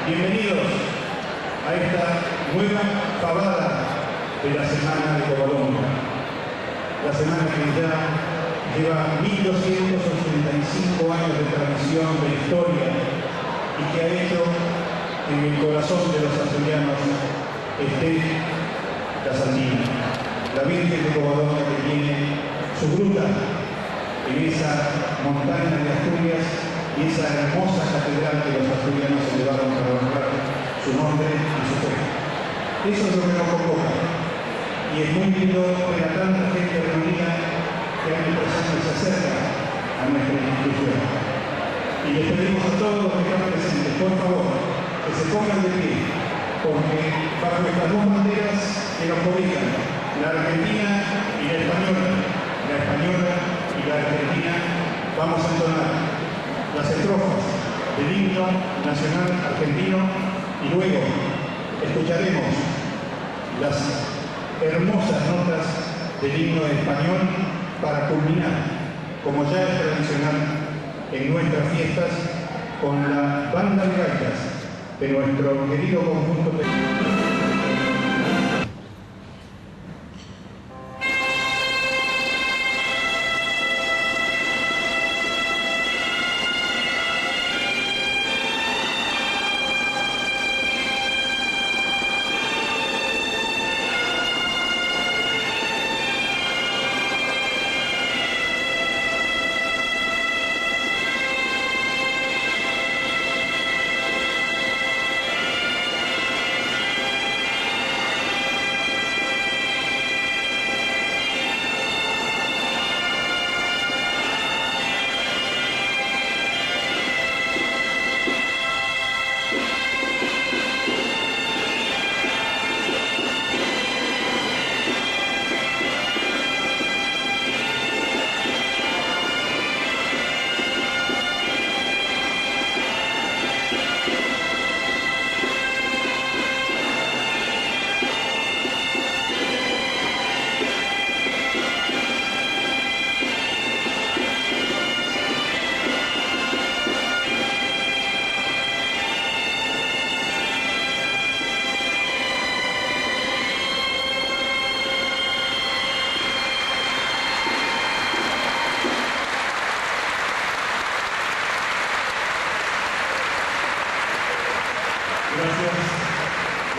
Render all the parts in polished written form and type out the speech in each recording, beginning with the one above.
Bienvenidos a esta nueva pavada de la Semana de Covadonga. La semana que ya lleva 1285 años de tradición, de historia, y que ha hecho que en el corazón de los asturianos esté la Sandina, la Virgen de Covadonga, que tiene su gruta en esa montaña de Asturias y esa hermosa catedral que los asturianos elevaron para honrar su nombre y su fe. Eso es lo que nos convoca. Y es muy lindo ver a tanta gente reunida que año tras año se acerca a nuestra institución. Y les pedimos a todos los que están presentes, por favor, que se pongan de pie, porque bajo estas dos banderas que nos cobijan, la argentina y la española y la argentina, vamos a entonar las estrofas del himno nacional argentino y luego escucharemos las hermosas notas del himno español para culminar, como ya es tradicional en nuestras fiestas, con la banda de gaitas de nuestro querido conjunto de...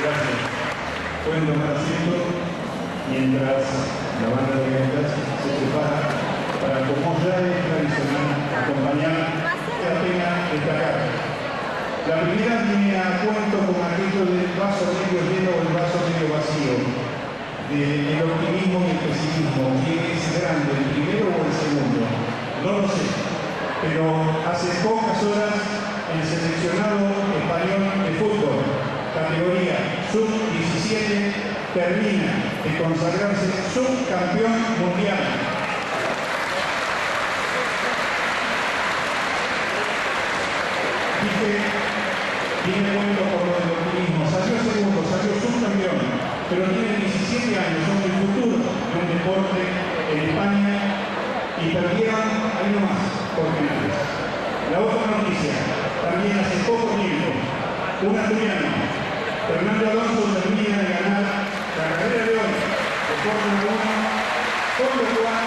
Gracias. Pueden tomar asiento mientras la banda de gaitas se prepara para, como ya es tradicional, acompañar la pena destacar. La primera viene a cuento con aquello del vaso medio lleno o el vaso medio vacío, del optimismo y el pesimismo. ¿Quién es grande, el primero o el segundo? No lo sé, pero hace pocas horas el seleccionado español de fútbol, categoría sub-17, termina de consagrarse subcampeón mundial. Dije, tiene cuento por lo del optimismo, salió segundo, salió subcampeón, pero tiene 17 años, son el futuro de un deporte en España y perdieron ahí nomás por penales. La otra noticia, también hace poco tiempo, un asturiano, Fernando Alonso, termina de ganar la carrera de hoy de Fórmula 1, con lo cual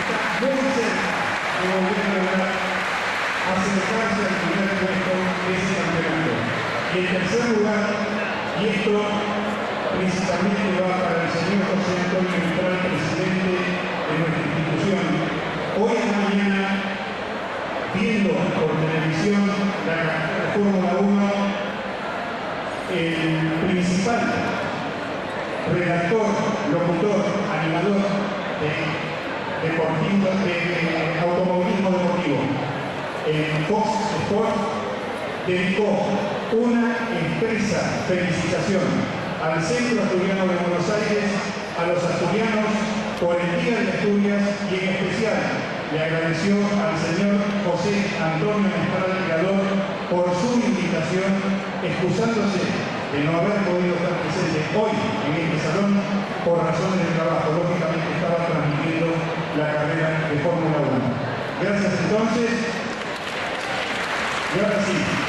está muy cerca de volver a lograr acercarse al primer puesto de ese campeonato. Y en tercer lugar, y esto principalmente va para el señor José Antonio Mistral, presidente de nuestra institución, hoy en la mañana, viendo por televisión la Fórmula 1, el principal redactor, locutor, animador de automovilismo deportivo, Fox Sport, dedicó una expresa felicitación al Centro Asturiano de Buenos Aires, a los asturianos por el Día de Asturias y en especial le agradeció al señor José Antonio Mistral Tirador por su invitación, excusándose de no haber podido estar presente hoy en este salón por razones de trabajo. Lógicamente estaba transmitiendo la carrera de Fórmula 1. Gracias entonces. Y ahora sí.